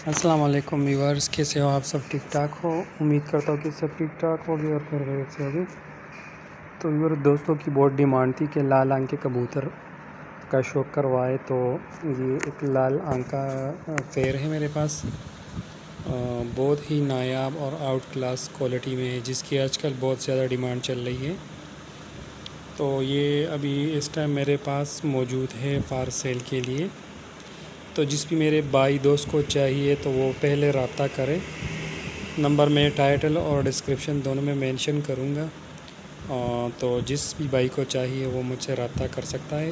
السلام علیکم ویورز، کیسے ہو آپ؟ سب ٹھیک ٹھاک ہو؟ امید کرتا ہوں کہ سب ٹھیک ٹھاک ہوگی اور خیریت سے ہوگی۔ تو ویورز، دوستوں کی بہت ڈیمانڈ تھی کہ لال آنکھ کے کبوتر کا شوق کروائے، تو یہ ایک لال آنکھ کا پیر ہے میرے پاس، بہت ہی نایاب اور آؤٹ کلاس کوالٹی میں ہے، جس کی آج کل بہت زیادہ ڈیمانڈ چل رہی ہے۔ تو یہ ابھی اس ٹائم میرے پاس موجود ہے فار سیل کے لیے۔ تو جس بھی میرے بھائی دوست کو چاہیے تو وہ پہلے رابطہ کرے۔ نمبر میں ٹائٹل اور ڈسکرپشن دونوں میں مینشن کروں گا، تو جس بھی بھائی کو چاہیے وہ مجھ سے رابطہ کر سکتا ہے۔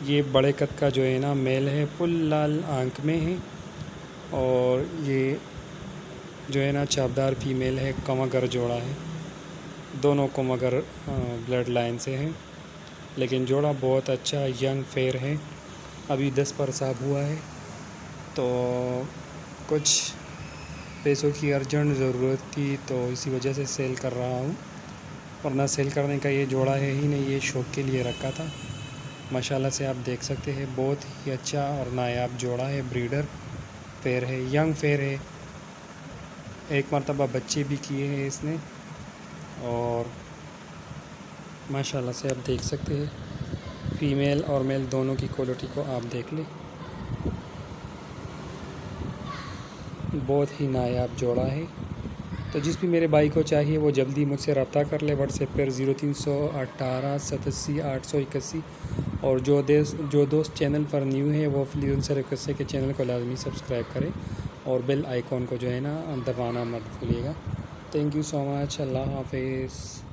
یہ بڑے قد کا جو ہے نا میل ہے، فل لال آنکھ میں ہے، اور یہ جو ہے نا چابدار فیمیل ہے، کمگر جوڑا ہے، دونوں کمگر بلڈ لائن سے ہیں، لیکن جوڑا بہت اچھا ینگ فیئر ہے، ابھی 10 پر صاحب ہوا ہے۔ تو کچھ پیسوں کی ارجنٹ ضرورت تھی، تو اسی وجہ سے سیل کر رہا ہوں، ورنہ سیل کرنے کا یہ جوڑا ہے ہی نہیں، یہ شوق کے لیے رکھا تھا۔ ماشاءاللہ سے آپ دیکھ سکتے ہیں، بہت ہی اچھا اور نایاب جوڑا ہے، بریڈر فیئر ہے، ینگ فیئر ہے، ایک مرتبہ بچے بھی کیے ہیں اس نے، اور ماشاءاللہ سے آپ دیکھ سکتے ہیں، فیمیل اور میل دونوں کی کوالٹی کو آپ دیکھ لیں، بہت ہی نایاب جوڑا ہے۔ تو جس بھی میرے بھائی کو چاہیے وہ جلدی مجھ سے رابطہ کر لے، واٹس ایپ پر 0318 87 881، اور جو دوست چینل پر نیو ہے وہ پلیز ان سے ریکویسٹ ہے کہ چینل کو لازمی سبسکرائب کرے، اور بیل آئیکن کو جو ہے نا دبانا مت بھولیے گا۔ تھینک یو سو مچ، اللہ حافظ۔